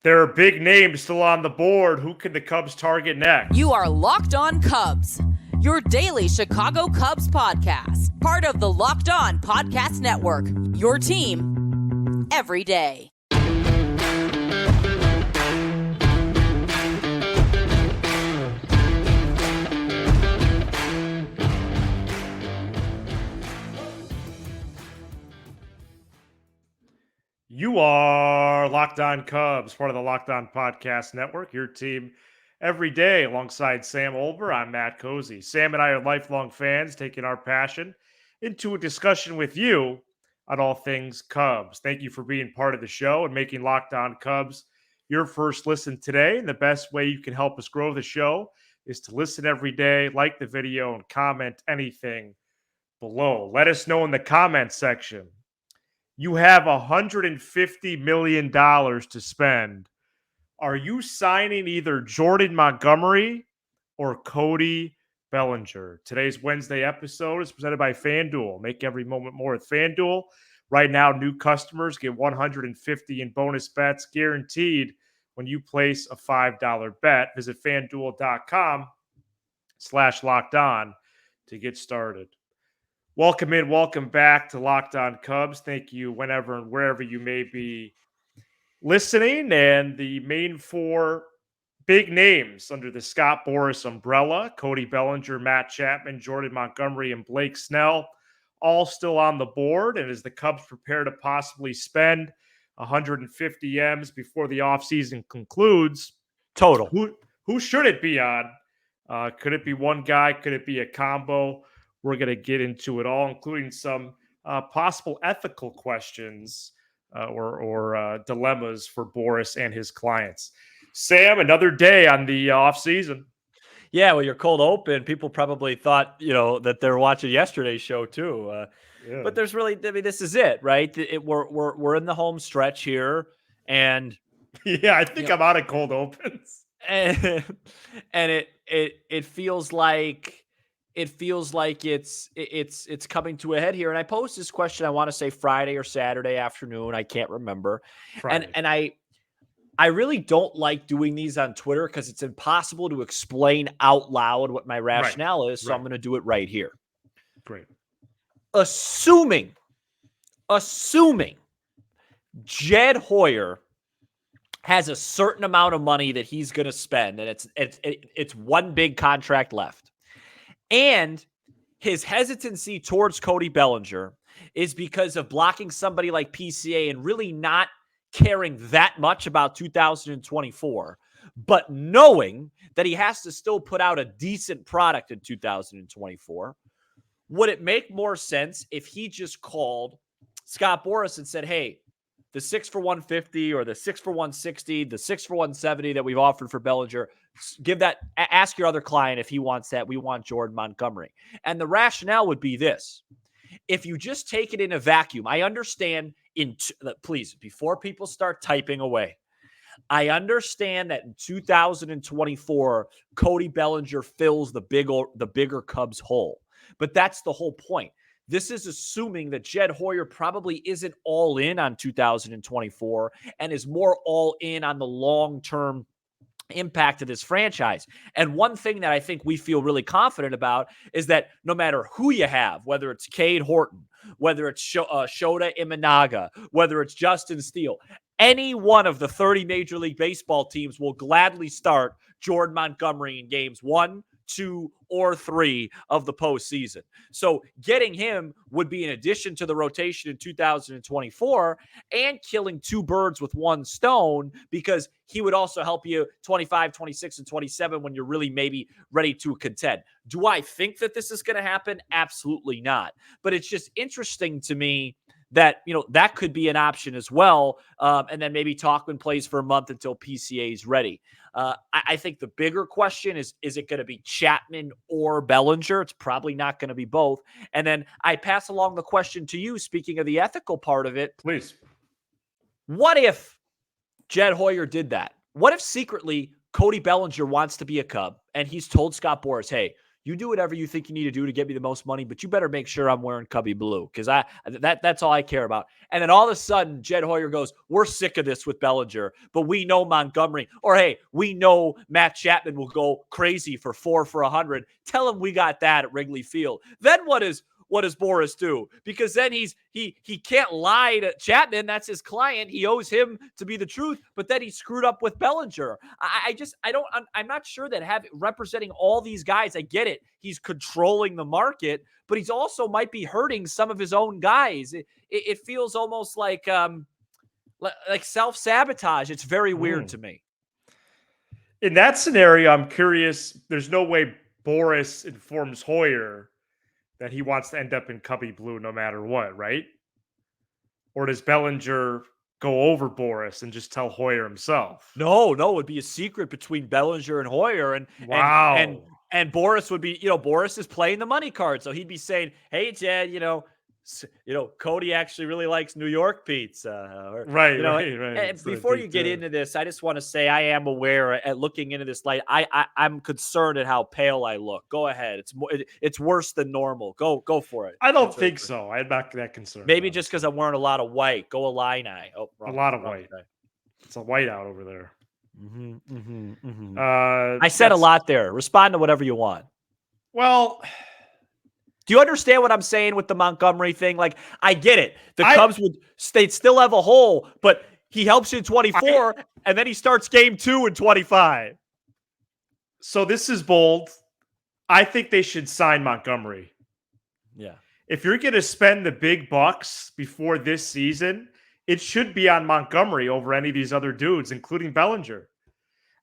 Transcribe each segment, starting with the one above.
There are big names still on the board. Who can the Cubs target next? You are Locked On Cubs, your daily Chicago Cubs podcast. Part of the Locked On Podcast Network, your team every day. You are Locked On Cubs, part of the Locked On Podcast Network, your team every day. Alongside Sam Olber, I'm Matt Cozy. Sam and I are lifelong fans, taking our passion into a discussion with you on all things Cubs. Thank you for being part of the show and making Locked On Cubs your first listen today. And the best way you can help us grow the show is to listen every day, like the video, and comment anything below. Let us know in the comment section. You have $150 million to spend. Are you signing either Jordan Montgomery or Cody Bellinger? Today's Wednesday episode is presented by FanDuel. Make every moment more with FanDuel. Right now, new customers get $150 in bonus bets guaranteed when you place a $5 bet. Visit FanDuel.com/LockedOn to get started. Welcome in, welcome back to Locked On Cubs. Thank you whenever and wherever you may be listening. And the main four big names under the Scott Boras umbrella, Cody Bellinger, Matt Chapman, Jordan Montgomery, and Blake Snell, all still on the board. And as the Cubs prepare to possibly spend 150 M's before the offseason concludes, total, who should it be on? Could it be one guy? Could it be a combo? We're going to get into it all, including some possible ethical questions or dilemmas for Boras and his clients. Sam, another day on the offseason. Yeah, well, your cold open, people probably thought, that they're watching yesterday's show too. Yeah. But there's really, this is it, right? We're in the home stretch here, and yeah, I think I'm out of cold opens, and it feels like. It feels like it's coming to a head here. And I posed this question, I want to say Friday or Saturday afternoon. I can't remember. Friday. And I really don't like doing these on Twitter because it's impossible to explain out loud what my rationale is. So I'm going to do it right here. Great. Assuming Jed Hoyer has a certain amount of money that he's going to spend, and it's one big contract left. And his hesitancy towards Cody Bellinger is because of blocking somebody like PCA and really not caring that much about 2024, but knowing that he has to still put out a decent product in 2024. Would it make more sense if he just called Scott Boras and said, hey, the 6 for 150 or the 6 for 160, the 6 for 170 that we've offered for Bellinger, ask your other client if he wants that. We want Jordan Montgomery. And the rationale would be this. If you just take it in a vacuum, I understand please, before people start typing away, I understand that in 2024, Cody Bellinger fills the bigger Cubs hole. But that's the whole point. This is assuming that Jed Hoyer probably isn't all in on 2024 and is more all in on the long-term impact of this franchise. And one thing that I think we feel really confident about is that no matter who you have, whether it's Cade Horton, whether it's Shota Imanaga, whether it's Justin Steele, any one of the 30 Major League Baseball teams will gladly start Jordan Montgomery in games 1, 2, or 3 of the postseason. So getting him would be an addition to the rotation in 2024 and killing two birds with one stone, because he would also help you 25, 26, and 27 when you're really maybe ready to contend. Do I think that this is going to happen? Absolutely not. But it's just interesting to me that, that could be an option as well. And then maybe Talkman plays for a month until PCA is ready. I think the bigger question is it going to be Chapman or Bellinger? It's probably not going to be both. And then I pass along the question to you, speaking of the ethical part of it. Please. What if Jed Hoyer did that? What if secretly Cody Bellinger wants to be a Cub and he's told Scott Boras, hey, You do whatever you think you need to do to get me the most money, but you better make sure I'm wearing Cubby blue because that's all I care about. And then all of a sudden, Jed Hoyer goes, we're sick of this with Bellinger, but we know Montgomery, or hey, we know Matt Chapman will go crazy for 4 for 100. Tell him we got that at Wrigley Field. Then what does Boras do? Because then he can't lie to Chapman. That's his client. He owes him to be the truth. But then he screwed up with Bellinger. I'm not sure that representing all these guys. I get it. He's controlling the market, but he's also might be hurting some of his own guys. It feels almost like self-sabotage. It's very weird to me. In that scenario, I'm curious. There's no way Boras informs Hoyer that he wants to end up in Cubby blue no matter what, right? Or does Bellinger go over Boras and just tell Hoyer himself? No, it would be a secret between Bellinger and Hoyer, and Boras would be, Boras is playing the money card, so he'd be saying, "Hey, Jed, Cody actually really likes New York pizza." Right. And before you get into this, I just want to say I am aware at looking into this light. I'm concerned at how pale I look. Go ahead. It's worse than normal. Go for it. I don't think so. I'm not that concerned. Maybe just because I'm wearing a lot of white. Go Illini. Oh, a lot of white. It's a white out over there. I said a lot there. Respond to whatever you want. Well, do you understand what I'm saying with the Montgomery thing? Like, I get it. The Cubs they'd still have a hole, but he helps you in 24, and then he starts game 2 in 25. So this is bold. I think they should sign Montgomery. Yeah. If you're going to spend the big bucks before this season, it should be on Montgomery over any of these other dudes, including Bellinger.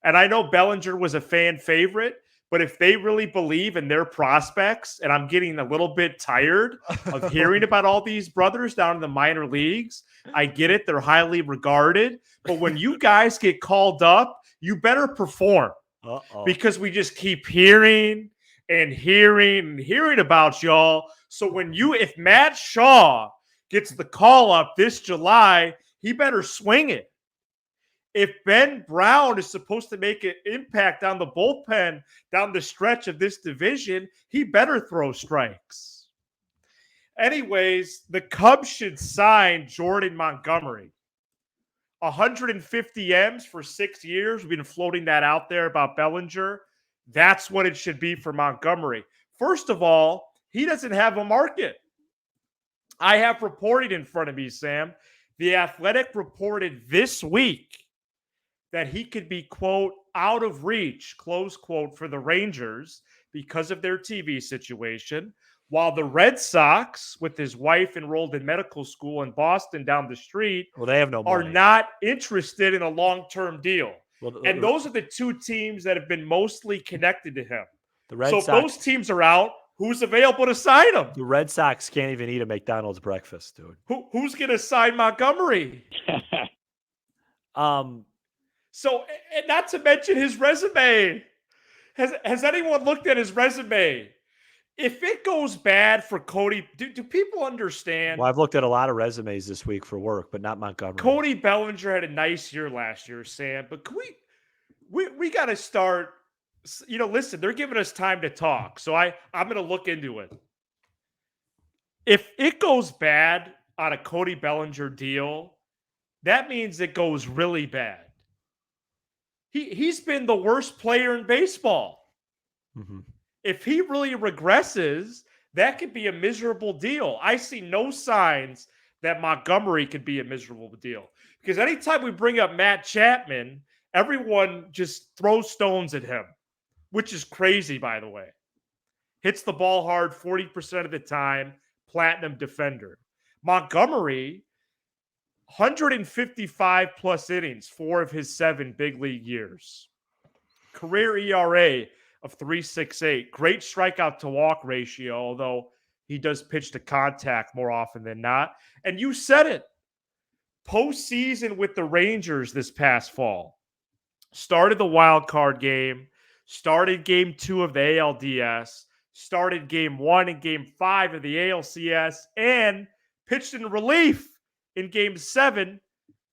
And I know Bellinger was a fan favorite, but if they really believe in their prospects, and I'm getting a little bit tired of hearing about all these brothers down in the minor leagues, I get it. They're highly regarded. But when you guys get called up, you better perform. Because we just keep hearing about y'all. So if Matt Shaw gets the call up this July, he better swing it. If Ben Brown is supposed to make an impact on the bullpen down the stretch of this division, he better throw strikes. Anyways, the Cubs should sign Jordan Montgomery. 150 M's for 6 years. We've been floating that out there about Bellinger. That's what it should be for Montgomery. First of all, he doesn't have a market. I have reported in front of me, Sam. The Athletic reported this week that he could be, quote, out of reach, close quote, for the Rangers because of their TV situation, while the Red Sox, with his wife enrolled in medical school in Boston down the street, they have no money, are not interested in a long-term deal. And those are the two teams that have been mostly connected to him. If those teams are out, who's available to sign him? The Red Sox can't even eat a McDonald's breakfast, dude. Who's going to sign Montgomery? So, and not to mention his resume. Has anyone looked at his resume? If it goes bad for Cody, do people understand? Well, I've looked at a lot of resumes this week for work, but not Montgomery. Cody Bellinger had a nice year last year, Sam. But can we got to start. Listen, they're giving us time to talk, so I'm going to look into it. If it goes bad on a Cody Bellinger deal, that means it goes really bad. He's been the worst player in baseball. Mm-hmm. If he really regresses, that could be a miserable deal. I see no signs that Montgomery could be a miserable deal. Because anytime we bring up Matt Chapman, everyone just throws stones at him, which is crazy, by the way. Hits the ball hard 40% of the time, platinum defender. Montgomery, 155 plus innings, 4 of his 7 big league years. Career ERA of 3.68. Great strikeout to walk ratio, although he does pitch to contact more often than not. And you said it. Postseason with the Rangers this past fall. Started the wild card game. Started game 2 of the ALDS. Started game 1 and game 5 of the ALCS. And pitched in relief in game 7.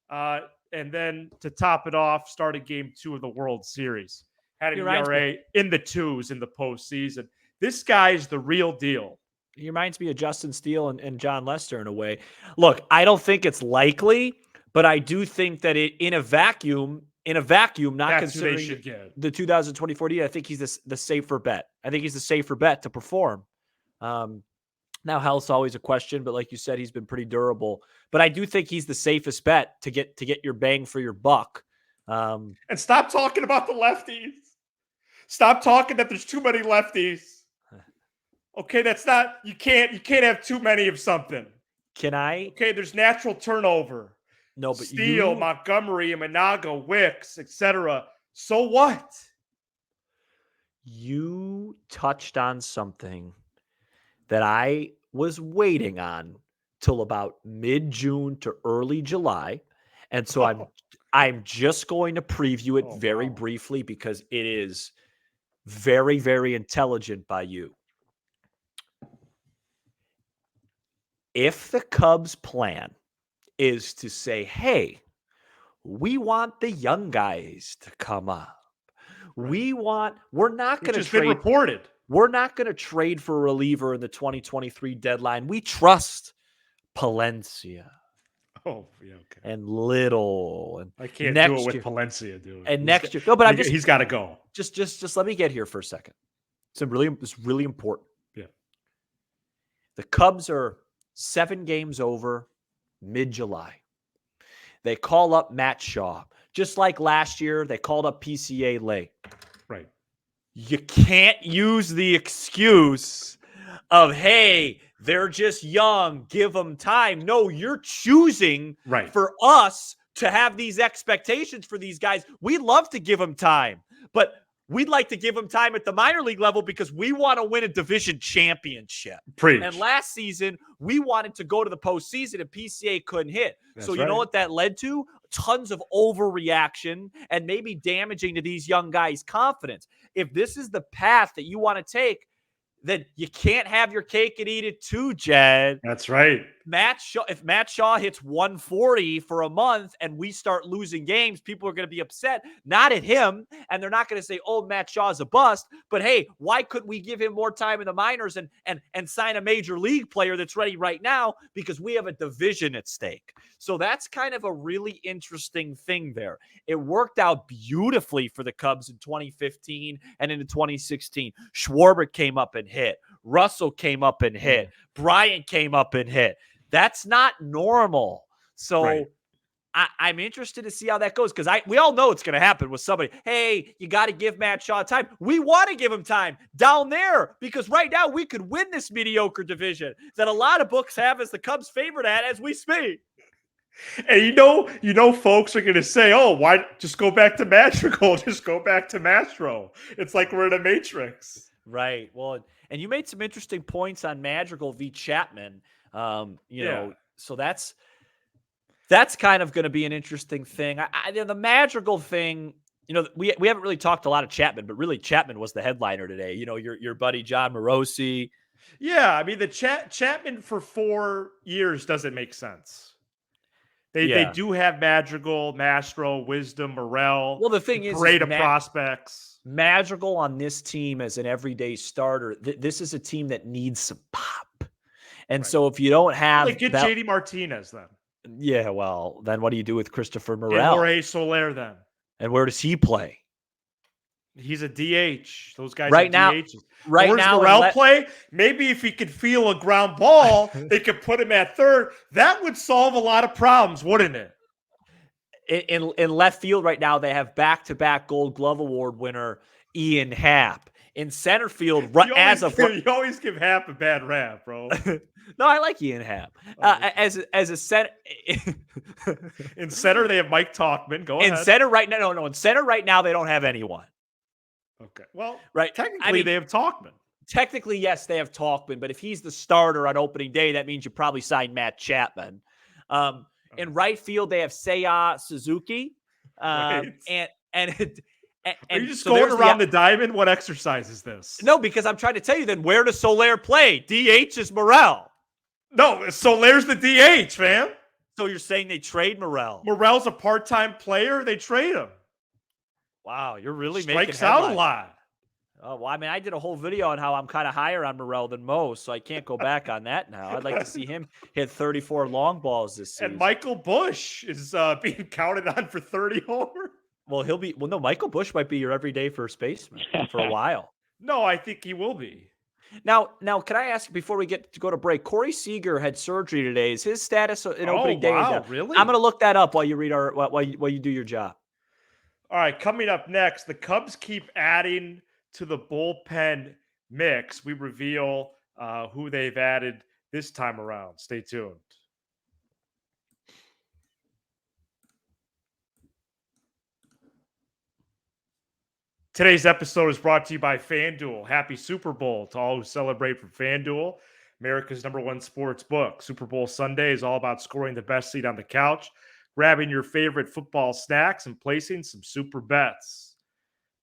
And then to top it off, started game 2 of the World Series. Had an ERA in the 2s in the postseason. This guy is the real deal. He reminds me of Justin Steele and John Lester in a way. Look, I don't think it's likely, but I do think that in a vacuum, not That's considering who they should get. the 2024 year, I think he's the safer bet. I think he's the safer bet to perform. Now health's always a question, but like you said, he's been pretty durable. But I do think he's the safest bet to get your bang for your buck. And stop talking about the lefties. Stop talking that there's too many lefties. Okay, that's not, you can't have too many of something. Can I? Okay, there's natural turnover. No, but Steele, Montgomery, Imanaga, Wicks, etc. So what? You touched on something that I was waiting on till about mid-June to early July. And so I'm just going to preview it very briefly because it is very, very intelligent by you. If the Cubs' plan is to say, hey, we want the young guys to come up. We're not going to trade. Been reported. We're not going to trade for a reliever in the 2023 deadline. We trust Palencia. Oh, yeah, okay. And Little. And I can't do it with Palencia, dude. And next year. No, but he's got to go. Just let me get here for a second. It's really important. Yeah. The Cubs are 7 games over mid-July. They call up Matt Shaw. Just like last year, they called up PCA late. Right. You can't use the excuse of, hey, they're just young, give them time. No, you're choosing for us to have these expectations for these guys. We'd love to give them time, but we'd like to give them time at the minor league level because we want to win a division championship. Preach. And last season, we wanted to go to the postseason and PCA couldn't hit. That's so you know what that led to? Tons of overreaction and maybe damaging to these young guys' confidence. If this is the path that you want to take, then you can't have your cake and eat it too, Jed. That's right. If Matt Shaw hits 140 for a month and we start losing games, people are going to be upset, not at him, and they're not going to say, oh, Matt Shaw's a bust, but hey, why couldn't we give him more time in the minors and sign a major league player that's ready right now because we have a division at stake? So that's kind of a really interesting thing there. It worked out beautifully for the Cubs in 2015 and into 2016. Schwarber came up and hit. Russell came up and hit. Bryant came up and hit. That's not normal. So I'm interested to see how that goes because we all know it's going to happen with somebody. Hey, you got to give Matt Shaw time. We want to give him time down there because right now we could win this mediocre division that a lot of books have as the Cubs favorite at as we speak. And you know, folks are going to say, oh, why just go back to Madrigal? Just go back to Mastro. It's like we're in a Matrix. Right. Well, and you made some interesting points on Madrigal v. Chapman. You know, so that's kind of going to be an interesting thing. The Madrigal thing, you know, we haven't really talked a lot of Chapman, but really Chapman was the headliner today. You know, your buddy John Morosi. Yeah, I mean, the Chapman for 4 years doesn't make sense. They do have Madrigal, Mastro, Wisdom, Morel. Well, the thing is, parade of prospects. Madrigal on this team as an everyday starter. This is a team that needs some pop, and so if you don't have, get JD Martinez then. Yeah, well, then what do you do with Christopher Morel? And Jorge Soler then. And where does he play? He's a DH. Those guys right are now, DHs. Right Where's now, Morel play? Maybe if he could feel a ground ball, they could put him at third. That would solve a lot of problems, wouldn't it? In left field right now, they have back-to-back Gold Glove Award winner Ian Happ. In center field, you always give Happ a bad rap, bro. No, I like Ian Happ. As a center, in center they have Mike Talkman. Go ahead. In center right now, no. In center right now, they don't have anyone. Okay. Well, right. Technically, they have Talkman. Technically, yes, they have Talkman, but if he's the starter on opening day, that means you probably sign Matt Chapman. In right field, they have Seiya Suzuki. Right. Are you just going around the diamond? What exercise is this? No, because I'm trying to tell you then where does Soler play? DH is Morel. No, Soler's the DH, man. So you're saying they trade Morel? Morel's a part-time player. They trade him. Wow, you're really strikes making headlines. out a lot. Oh, well, I mean, I did a whole video on how I'm kind of higher on Morel than most, so I can't go back on that now. I'd like to see him hit 34 long balls this season. And Michael Bush is being counted on for 30 homers. Well, no, Michael Bush might be your everyday first baseman for a while. No, I think he will be. Now, can I ask before we get to go to break? Corey Seager had surgery today. Is his status in opening day? Wow, really? I'm going to look that up while you read while you do your job. All right, coming up next, the Cubs keep adding to the bullpen mix. We reveal who they've added this time around. Stay tuned. Today's episode is brought to you by FanDuel. Happy Super Bowl to all who celebrate from FanDuel, America's #1 sports book. Super Bowl Sunday is all about scoring the best seat on the couch, grabbing your favorite football snacks, and placing some super bets.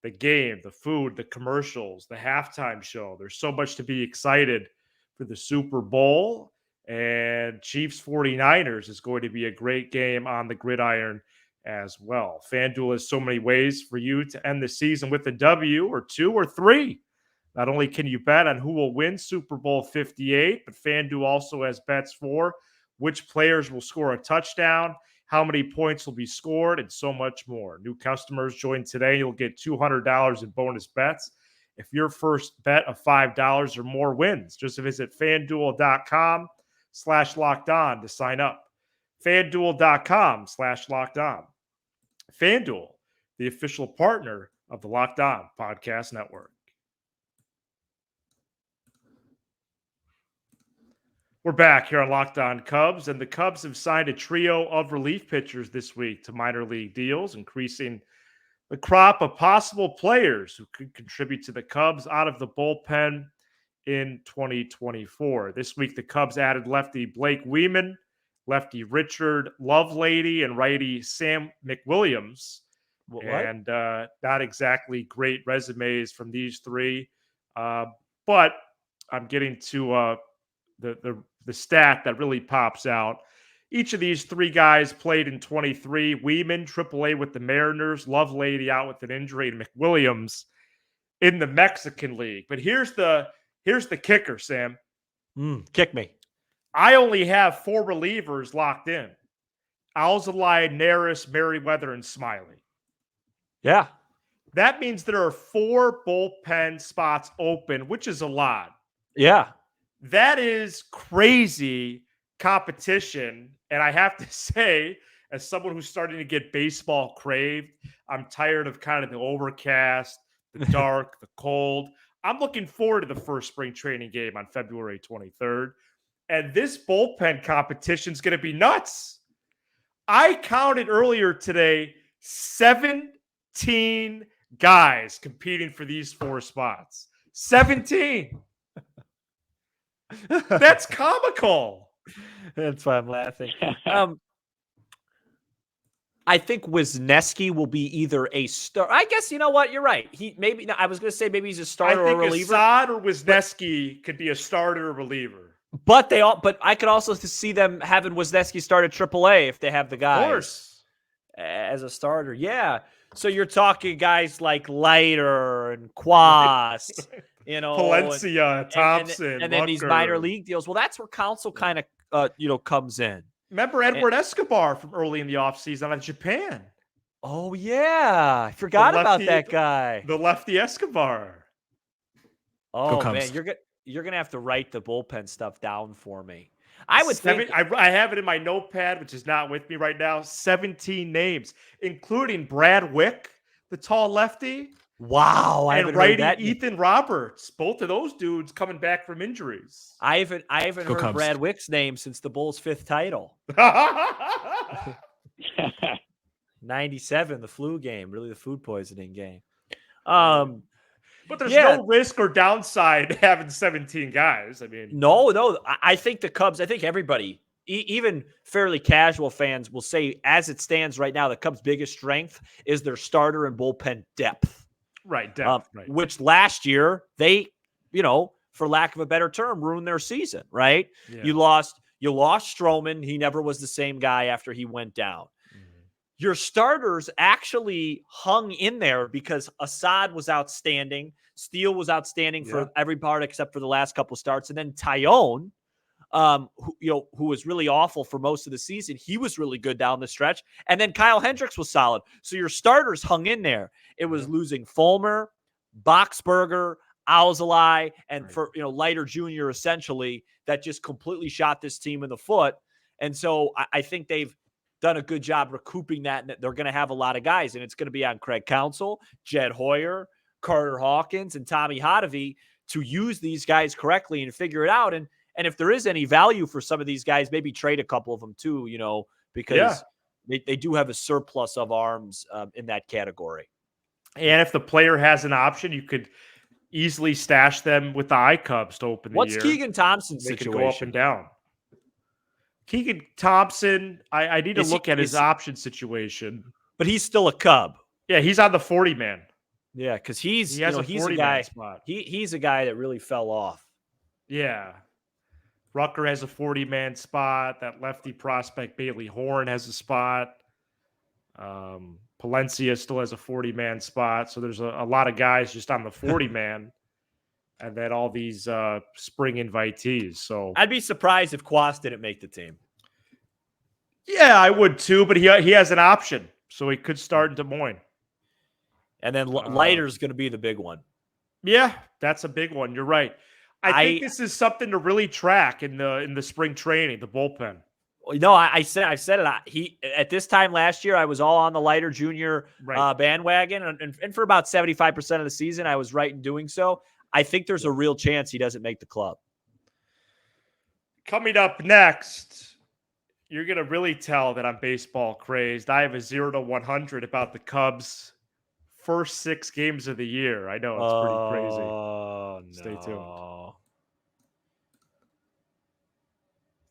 The game, the food, the commercials, the halftime show. There's so much to be excited for the Super Bowl. And Chiefs 49ers is going to be a great game on the gridiron as well. FanDuel has so many ways for you to end the season with a W or 2 or 3. Not only can you bet on who will win Super Bowl 58, but FanDuel also has bets for which players will score a touchdown, how many points will be scored, and so much more. New customers join today. You'll get $200 in bonus bets if your first bet of $5 or more wins. Just visit FanDuel.com/lockedon to sign up. FanDuel.com/lockedon. FanDuel, the official partner of the Locked On Podcast Network. We're back here on Locked On Cubs, and the Cubs have signed a trio of relief pitchers this week to minor league deals, increasing the crop of possible players who could contribute to the Cubs out of the bullpen in 2024. This week, the Cubs added lefty Blake Weeman, lefty Richard Lovelady, and righty Sam McWilliams. What? And not exactly great resumes from these three, but I'm getting to the stat that really pops out. Each of these three guys played in 23. Weeman, AAA with the Mariners, Lovelady out with an injury, and McWilliams in the Mexican League. But here's the kicker, Sam. Kick me. I only have 4 relievers locked in: Alzolay, Neris, Merriweather, and Smiley. Yeah. That means there are 4 bullpen spots open, which is a lot. Yeah. That is crazy competition. And I have to say, as someone who's starting to get baseball craved, I'm tired of kind of the overcast, the dark, the cold. I'm looking forward to the first spring training game on February 23rd. And this bullpen competition is going to be nuts. I counted earlier today 17 guys competing for these 4 spots. 17. That's comical. That's why I'm laughing. I think Wisniewski will be either a star. I guess you know what? You're right. I was going to say maybe he's a starter or a reliever. Assad or Wisniewski could be a starter or reliever. But I could also see them having Wisniewski start at AAA if they have the guys. Of course. As a starter. Yeah. So you're talking guys like Leiter and Quast, Palencia, Thompson, and then these minor league deals. Well, that's where Counsell kind of comes in. Remember Edward Escobar from early in the offseason out of Japan? Oh yeah, I forgot about that guy. The lefty Escobar. Oh man, you're gonna have to write the bullpen stuff down for me. I would think I have it in my notepad, which is not with me right now. 17 names, including Brad Wick, the tall lefty. Wow, and righty Ethan Roberts. Both of those dudes coming back from injuries. I haven't heard Cubs. Brad Wick's name since the Bulls' 5th title. 97, the flu game, really the food poisoning game. But there's no risk or downside having 17 guys. I mean, no. I think the Cubs, I think everybody, even fairly casual fans will say, as it stands right now, the Cubs' biggest strength is their starter and bullpen depth. Right, depth. Right. Which last year they, for lack of a better term, ruined their season, right? Yeah. You lost Stroman. He never was the same guy after he went down. Mm-hmm. your starters actually hung in there because Assad was outstanding. Steele was outstanding for every part except for the last couple starts. And then Tyone, who was really awful for most of the season, he was really good down the stretch. And then Kyle Hendricks was solid. So your starters hung in there. It was losing Fulmer, Boxberger, Alzolay, and for Leiter Jr. essentially that just completely shot this team in the foot. And so I think they've done a good job recouping that, and they're going to have a lot of guys, and it's going to be on Craig Counsell, Jed Hoyer, Carter Hawkins, and Tommy Hotovy to use these guys correctly and figure it out. And if there is any value for some of these guys, maybe trade a couple of them too, because they do have a surplus of arms in that category. And if the player has an option, you could easily stash them with the iCubs to open the year. What's Keegan Thompson's They situation? could go up and down. Keegan Thompson, I need to look at his option situation. But he's still a Cub. Yeah, he's on the 40-man. Yeah, because he's a guy spot. He's a guy that really fell off. Yeah. Rucker has a 40-man spot. That lefty prospect Bailey Horn has a spot. Palencia still has a 40-man spot. So there's a lot of guys just on the 40-man. And then all these spring invitees. So I'd be surprised if Quas didn't make the team. Yeah, I would too, but he has an option. So he could start in Des Moines. And then Leiter's going to be the big one. Yeah, that's a big one. You're right. I think this is something to really track in the spring training, the bullpen. I said it. At this time last year, I was all on the Leiter Jr. Bandwagon, and for about 75% of the season, I was right in doing so. I think there's a real chance he doesn't make the club. Coming up next, you're going to really tell that I'm baseball crazed. I have a 0 to 100 about the Cubs' first 6 games of the year. I know it's pretty crazy. Oh, no. Stay tuned.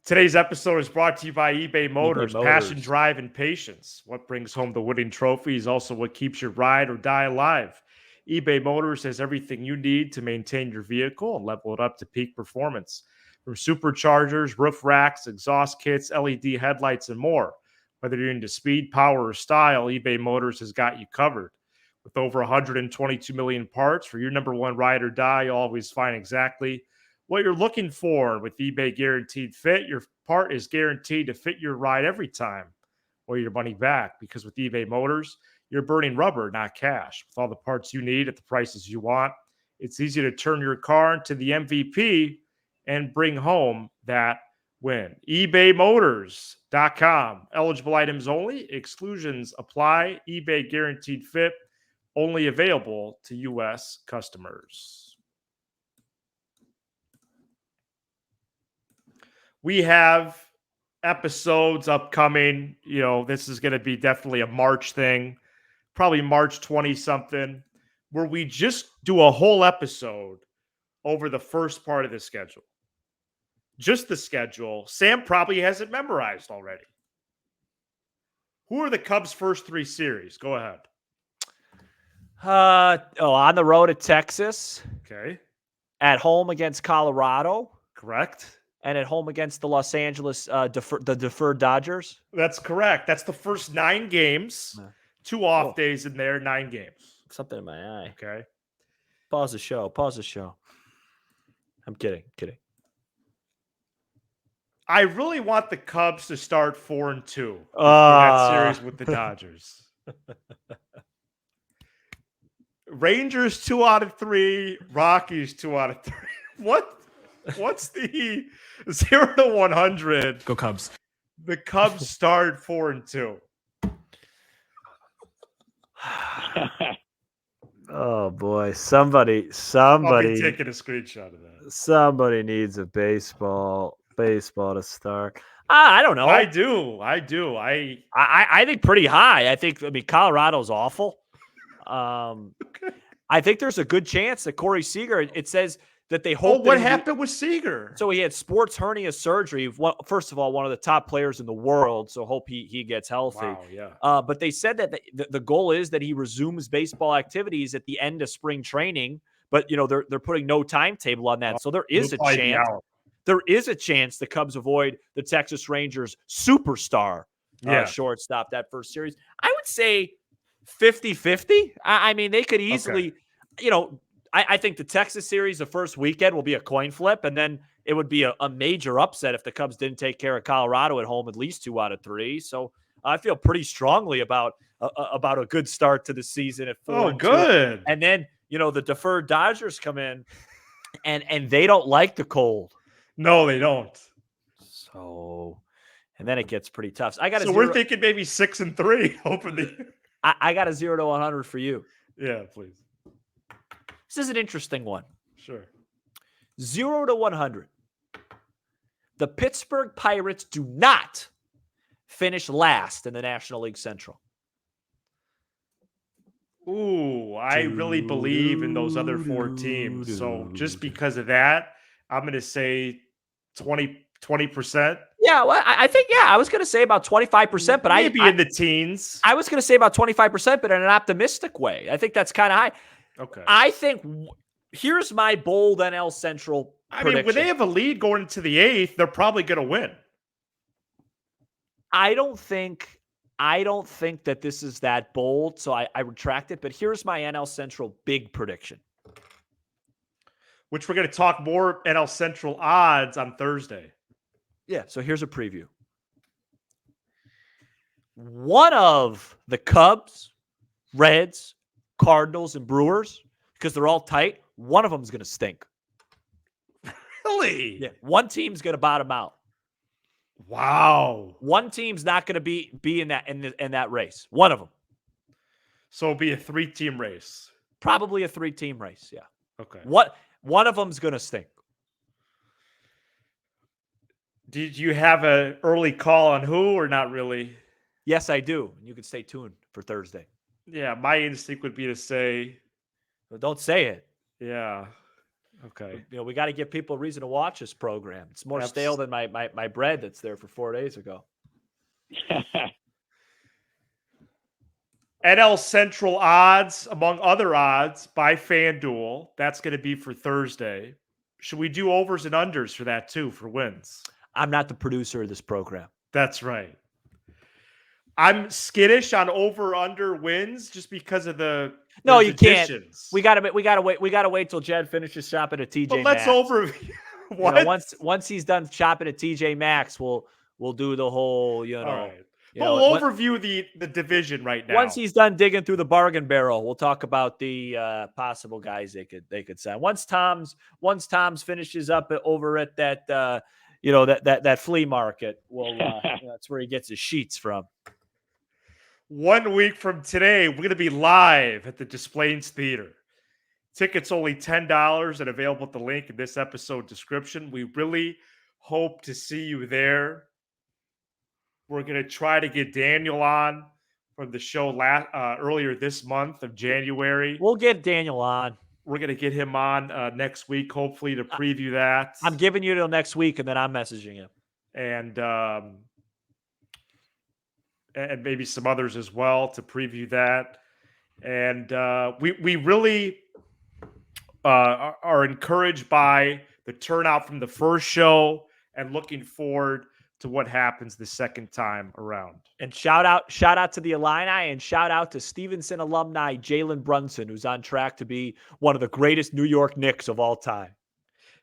Today's episode is brought to you by eBay Motors. Passion, drive, and patience. What brings home the winning trophy is also what keeps your ride or die alive. eBay Motors has everything you need to maintain your vehicle and level it up to peak performance. From superchargers, roof racks, exhaust kits, LED headlights, and more. Whether you're into speed, power, or style, eBay Motors has got you covered. With over 122 million parts for your number one ride or die, you'll always find exactly what you're looking for. With eBay Guaranteed Fit, your part is guaranteed to fit your ride every time or your money back. Because with eBay Motors, you're burning rubber, not cash. With all the parts you need at the prices you want, it's easy to turn your car into the MVP and bring home that win. ebaymotors.com. Eligible items only. Exclusions apply. eBay Guaranteed Fit. Only available to U.S. customers. We have episodes upcoming. This is going to be definitely a March thing. Probably March 20-something, where we just do a whole episode over the first part of the schedule. Just the schedule. Sam probably has it memorized already. Who are the Cubs' first 3 series? Go ahead. On the road at Texas. Okay. At home against Colorado. Correct. And at home against the Los Angeles deferred Dodgers. That's correct. That's the first 9 games. 2 off days in there, 9 games. Something in my eye. Okay. Pause the show. I'm kidding. I really want the Cubs to start 4-2 in that series with the Dodgers. Rangers 2 out of 3, Rockies 2 out of 3. What's the 0 to 100? Go Cubs. The Cubs start 4-2. Oh boy, somebody I'll be taking a screenshot of that. Somebody needs a baseball to start. I don't know. I do. I think pretty high. Colorado's awful. Okay. I think there's a good chance that Corey Seager. It says that they hope. What happened with Seager? So he had sports hernia surgery. First of all, one of the top players in the world. So hope he gets healthy. Wow, yeah. But they said that the goal is that he resumes baseball activities at the end of spring training. But they're putting no timetable on that. So there is a chance. There is a chance the Cubs avoid the Texas Rangers superstar shortstop that first series. I would say 50-50. I mean, they could easily, I think the Texas series, the first weekend will be a coin flip, and then it would be a major upset if the Cubs didn't take care of Colorado at home at least 2 out of 3. So I feel pretty strongly about a good start to the season at 4-2. Oh, good. And then, the deferred Dodgers come in, and they don't like the cold. No, they don't. So, and then it gets pretty tough. So we're thinking maybe 6-3. Hopefully, I got a 0 to 100 for you. Yeah, please. This is an interesting one. Sure. 0 to 100. The Pittsburgh Pirates do not finish last in the National League Central. Ooh, I really believe in those other 4 teams. So just because of that, I'm going to say 20%. Yeah, well, I think, I was going to say about 25%, but maybe in the teens. I was going to say about 25%, but in an optimistic way. I think that's kind of high. Okay. I think here's my bold NL Central prediction. When they have a lead going into the 8th, they're probably going to win. I don't think that this is that bold, so I retract it. But here's my NL Central big prediction. Which we're going to talk more NL Central odds on Thursday. Yeah, so here's a preview. One of the Cubs, Reds, Cardinals, and Brewers, because they're all tight, one of them is going to stink. Really? Yeah, one team's going to bottom out. Wow. One team's not going to be in that race. One of them. So it'll be a 3-team race. Probably a 3-team race, yeah. Okay. One of them's going to stink. Did you have an early call on who or not really? Yes, I do. You can stay tuned for Thursday. Yeah, my instinct would be to say. Well, don't say it. Yeah. Okay. We got to give people a reason to watch this program. It's more stale than my bread that's there for 4 days ago. NL Central odds, among other odds, by FanDuel. That's going to be for Thursday. Should we do overs and unders for that too, for wins? I'm not the producer of this program. That's right. I'm skittish on over/under wins just because of the no, you additions. Can't. We gotta wait till Jed finishes shopping at TJ. But Maxx. Let's overview. What? Once he's done shopping at TJ Maxx, we'll do the whole. All right. We'll overview the division right now. Once he's done digging through the bargain barrel, we'll talk about the possible guys they could sign. Once Tom's finishes up over at that that flea market, that's where he gets his sheets from. 1 week from today, we're going to be live at the Des Plaines Theater. Tickets only $10 and available at the link in this episode description. We really hope to see you there. We're going to try to get Daniel on from the show earlier this month of January. We'll get Daniel on. We're going to get him on next week, hopefully, to preview that. I'm giving you till next week, and then I'm messaging him. And maybe some others as well to preview that. And we really are encouraged by the turnout from the first show and looking forward to what happens the second time around. And shout out to the Illini and shout out to Stevenson alumni Jalen Brunson, who's on track to be one of the greatest New York Knicks of all time.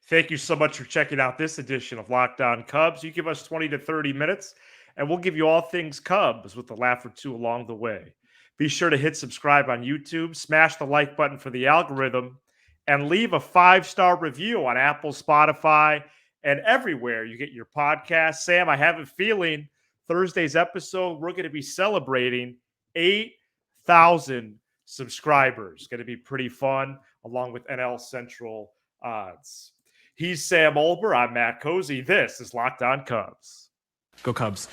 Thank you so much for checking out this edition of Locked On Cubs. You give us 20 to 30 minutes, and we'll give you all things Cubs with a laugh or two along the way. Be sure to hit subscribe on YouTube, smash the like button for the algorithm, and leave a 5-star review on Apple, Spotify, and everywhere you get your podcast. Sam, I have a feeling Thursday's episode, we're going to be celebrating 8,000 subscribers. Going to be pretty fun, along with NL Central odds. He's Sam Olber. I'm Matt Cozy. This is Locked On Cubs. Go Cubs.